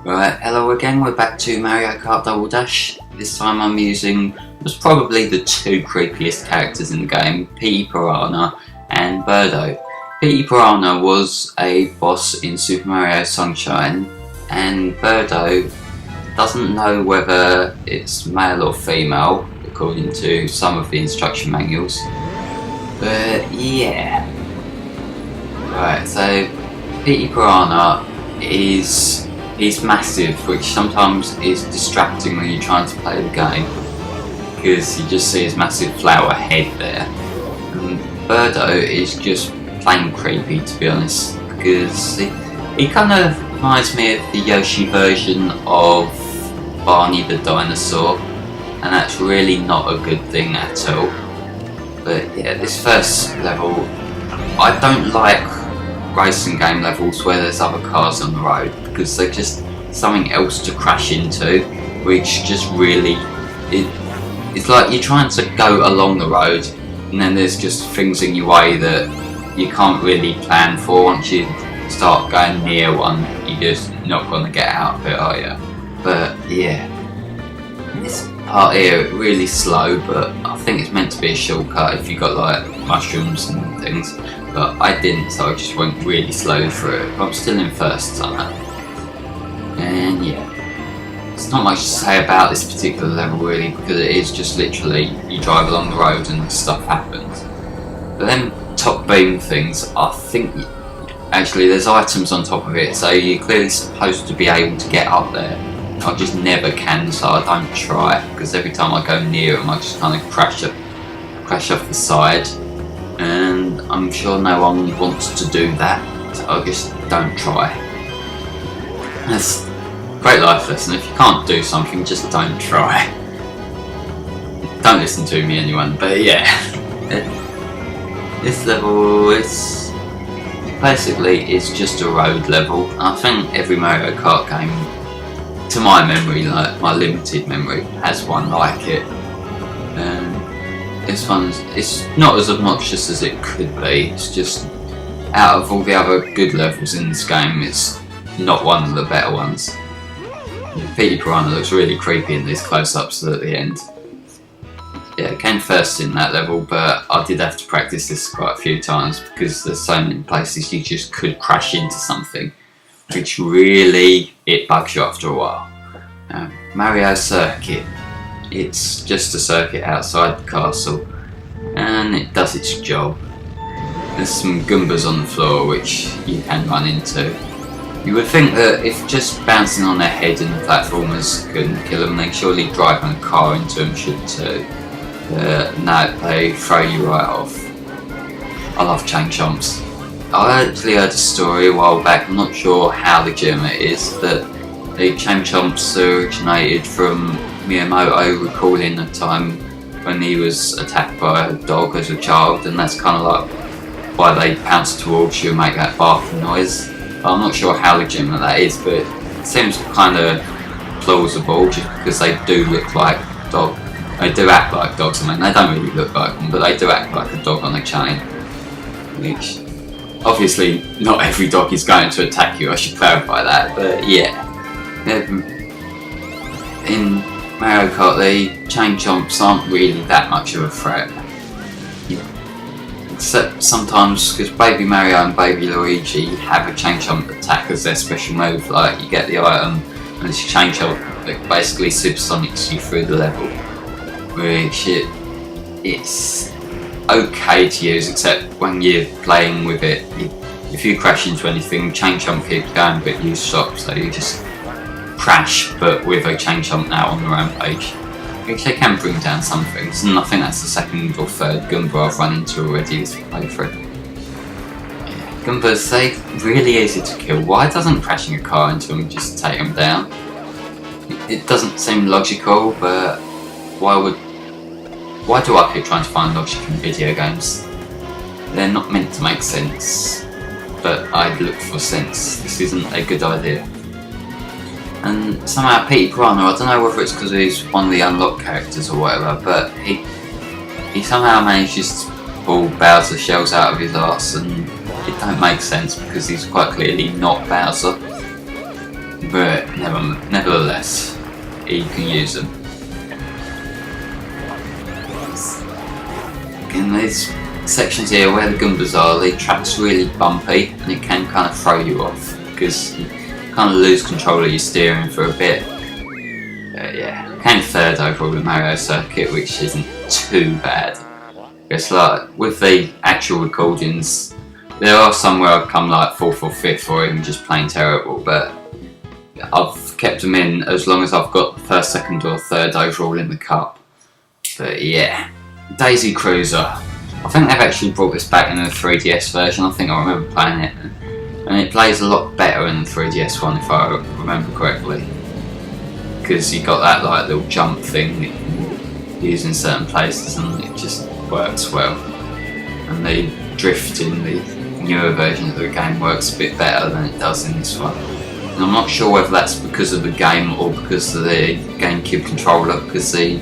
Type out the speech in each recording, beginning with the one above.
Right, hello again, we're back to Mario Kart Double Dash. This time I'm using what's probably the two creepiest characters in the game, Petey Piranha and Birdo. Petey Piranha was a boss in Super Mario Sunshine, and Birdo doesn't know whether it's male or female, according to some of the instruction manuals. But yeah. Right, so Petey Piranha he's massive, which sometimes is distracting when you're trying to play the game, because you just see his massive flower head there. And Birdo is just plain creepy, to be honest, because he kind of reminds me of the Yoshi version of Barney the dinosaur, and that's really not a good thing at all. But yeah, this first level, I don't like racing game levels where there's other cars on the road, because they're just something else to crash into, which just really, it's like you're trying to go along the road and then there's just things in your way that you can't really plan for. Once you start going near one, you're just not going to get out of it, are you? But yeah, this part here really slow, but I think it's meant to be a shortcut if you got like mushrooms and things, but I didn't, so I just went really slowly through it. I'm still in first on that. And yeah, there's not much to say about this particular level really, because it is just literally you drive along the road and stuff happens. But then top beam things, I think actually there's items on top of it, so you're clearly supposed to be able to get up there. I just never can, so I don't try, because every time I go near them I just kind of crash off the side, and I'm sure no one wants to do that, so I just don't try. That's a great life lesson. If you can't do something, just don't try. Don't listen to me, anyone. But yeah, this level is basically just a road level. I think every Mario Kart game, to my memory, like my limited memory, has one like it. This one's, it's not as obnoxious as it could be. It's just, out of all the other good levels in this game, it's not one of the better ones. Petey Piranha looks really creepy in these close-ups at the end. Yeah, I came first in that level, but I did have to practice this quite a few times, because there's so many places you just could crash into something, which really, it bugs you after a while. Mario Circuit. It's just a circuit outside the castle, and it does its job. There's some Goombas on the floor which you can run into. You would think that if just bouncing on their head in the platformers couldn't kill them, then surely driving a car into them should too. No, they throw you right off. I love chain chomps. I actually heard a story a while back, I'm not sure how legitimate it is, that the chain chomps originated from Miyamoto recalling a time when he was attacked by a dog as a child, and that's kind of like why they pounce towards you and make that barking noise. I'm not sure how legitimate that is, but it seems kind of plausible, just because they do look like dogs. They do act like dogs. I mean, they don't really look like them, but they do act like a dog on a chain. Which, obviously, not every dog is going to attack you, I should clarify that, but yeah. In Mario Kart, the chain chomps aren't really that much of a threat. Except sometimes, because Baby Mario and Baby Luigi have a chain chomp attack as their special move, like you get the item and this chain chomp that basically supersonics you through the level, which it's okay to use, except when you're playing with it, if you crash into anything, chain chomp keeps going but you stop, so you just crash, but with a chain chomp now on the rampage. Which they can bring down some things, and I think that's the second or third Goomba I've run into already this playthrough. Yeah, Goombas, they're really easy to kill. Why doesn't crashing a car into them just take them down? It doesn't seem logical, but why do I keep trying to find logic in video games? They're not meant to make sense, but I look for sense. This isn't a good idea. And somehow Petey Piranha, I don't know whether it's because he's one of the unlocked characters or whatever, but he somehow manages to pull Bowser shells out of his arse, and it don't make sense because he's quite clearly not Bowser. but nevertheless, you can use them. In these sections here where the Goombas are, the track's really bumpy and it can kind of throw you off because you kind of lose control of your steering for a bit. Yeah, I came third overall in Mario Circuit, which isn't too bad. It's like, with the actual recordings, there are some where I've come like 4th or 5th or even just plain terrible, but I've kept them in as long as I've got 1st, 2nd or 3rd overall in the cup. But yeah, Daisy Cruiser. I think they've actually brought this back in the 3DS version. I think I remember playing it, and it plays a lot better in the 3DS one if I remember correctly. Because you got that like little jump thing that you can use in certain places and it just works well. And the drift in the newer version of the game works a bit better than it does in this one. And I'm not sure whether that's because of the game or because of the GameCube controller, because the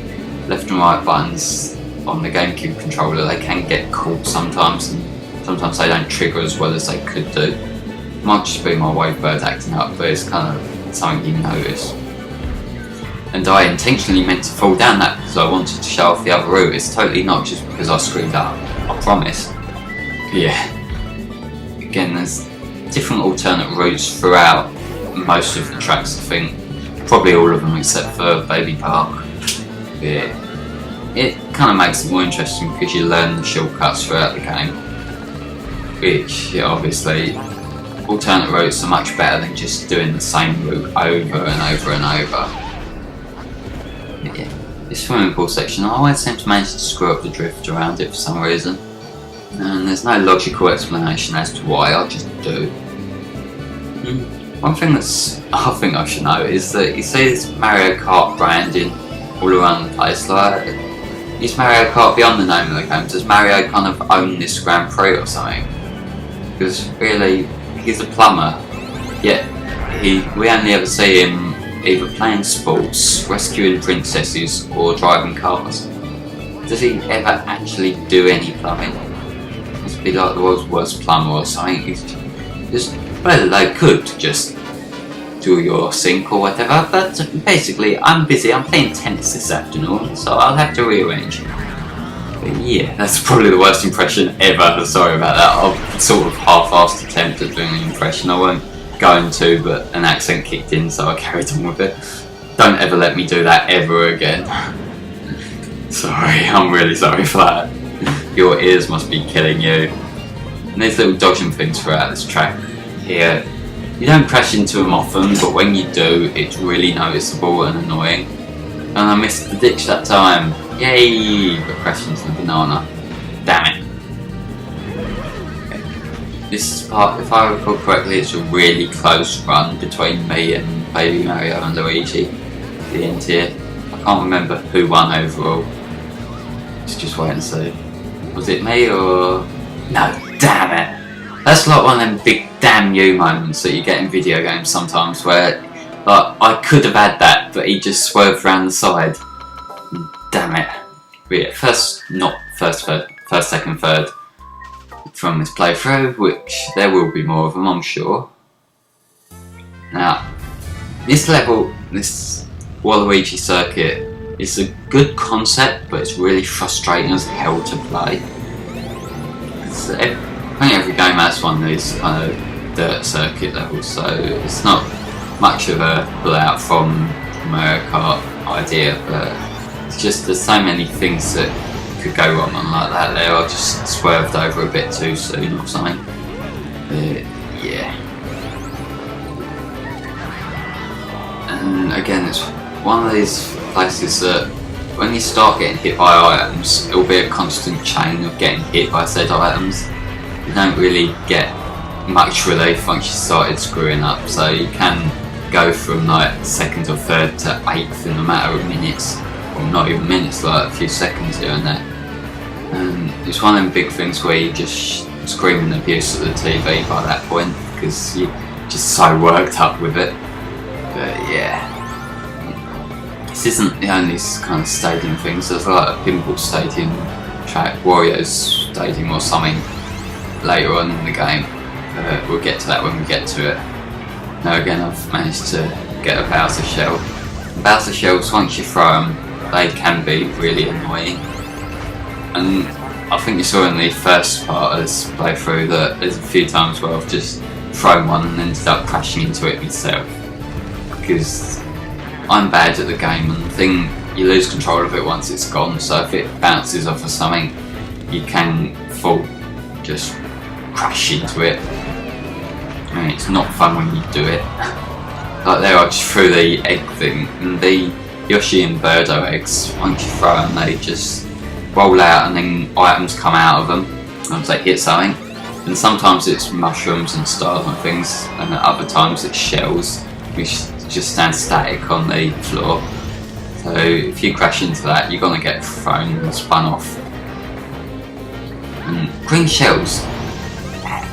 left and right buttons on the GameCube controller, they can get caught sometimes, and sometimes they don't trigger as well as they could do. It might just be my wavebird acting up, but it's kind of something you notice. And I intentionally meant to fall down that because I wanted to show off the other route. It's totally not just because I screwed up, I promise. But yeah, again, there's different alternate routes throughout most of the tracks, I think. Probably all of them except for Baby Park. Yeah. It kind of makes it more interesting because you learn the shortcuts throughout the game, which obviously alternate routes are much better than just doing the same route over and over and over. But yeah, this swimming pool section, I always seem to manage to screw up the drift around it for some reason, and there's no logical explanation as to why, I just do. One thing I think I should know is that you see this Mario Kart branding all around the place. Like, is Mario Kart beyond the name of the game? Does Mario kind of own this Grand Prix or something? Because really, he's a plumber, yet we only ever see him either playing sports, rescuing princesses, or driving cars. Does he ever actually do any plumbing? He must be like the world's worst plumber or something. Well, they could just do your sink or whatever, but basically I'm busy, I'm playing tennis this afternoon, so I'll have to rearrange. But yeah, that's probably the worst impression ever, sorry about that. I've sort of half-assed attempt at doing an impression, I won't go into, but an accent kicked in so I carried on with it. Don't ever let me do that ever again. Sorry, I'm really sorry for that. Your ears must be killing you. And there's little dodging things throughout this track here. You don't crash into them often, but when you do, it's really noticeable and annoying. And I missed the ditch that time. Yay! But crashed into the banana. Damn it. This is part, if I recall correctly, it's a really close run between me and Baby Mario and Luigi at the end here. I can't remember who won overall. Let's just wait and see. Was it me or... No, damn it! That's like one of them big damn you moments that you get in video games sometimes where, like, I could have had that, but he just swerved around the side. Damn it. But yeah, first, second, third from this playthrough, which there will be more of them, I'm sure. Now, this level, this Waluigi circuit, is a good concept, but it's really frustrating as hell to play. I think every game has one of these kind of dirt circuit levels, so it's not much of a pull out from the Mario Kart idea, but it's just there's so many things that could go wrong on like that there. I just swerved over a bit too soon or something. Yeah. And again, it's one of these places that when you start getting hit by items, it'll be a constant chain of getting hit by said items. You don't really get much relief once you started screwing up, so you can go from like 2nd or 3rd to 8th in a matter of minutes, or not even minutes, like a few seconds here and there. And it's one of them big things where you just screaming abuse at the TV by that point because you're just so worked up with it. But yeah, this isn't the only kind of stadium things. There's like a pinball stadium track, Wario's stadium or something later on in the game. We'll get to that when we get to it. Now again, I've managed to get a Bowser shell. Bowser shells, once you throw them, they can be really annoying. And I think you saw in the first part of this playthrough that there's a few times where I've just thrown one and ended up crashing into it myself. Because I'm bad at the game, and the thing, you lose control of it once it's gone, so if it bounces off of something, you can fall, just crash into it. I mean, it's not fun when you do it. Like there, I just threw the egg thing, and the Yoshi and Birdo eggs, once you throw them, they just roll out and then items come out of them once they hit something. And sometimes it's mushrooms and stars and things, and at other times it's shells, which just stand static on the floor. So if you crash into that, you're gonna get thrown and spun off. And green shells,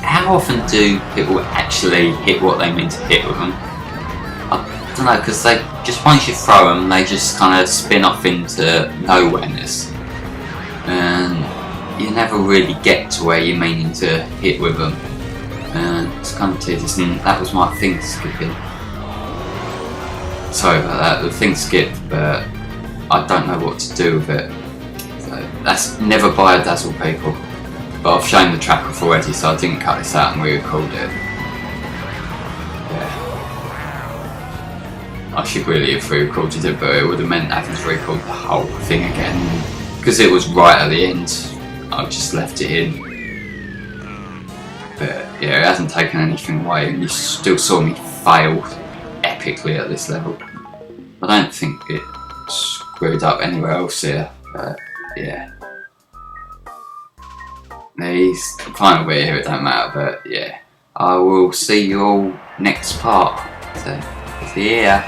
how often do people actually hit what they mean to hit with them? I don't know, because they just, once you throw them, they just kind of spin off into nowhereness, and you never really get to where you're meaning to hit with them. And it's kind of tedious, and that was my thing skipping. Sorry about that, the thing skipped, but I don't know what to do with it. So that's never buy a Dazzle, people. But I've shown the track off already, so I didn't cut this out and re-record it. Yeah. I should really have re-recorded it, but it would have meant having to record the whole thing again. Because it was right at the end, I've just left it in. But yeah, it hasn't taken anything away, and you still saw me fail epically at this level. I don't think it screwed up anywhere else here, but yeah. The final bit here, it don't matter, but yeah. I will see you all next part. So, see ya.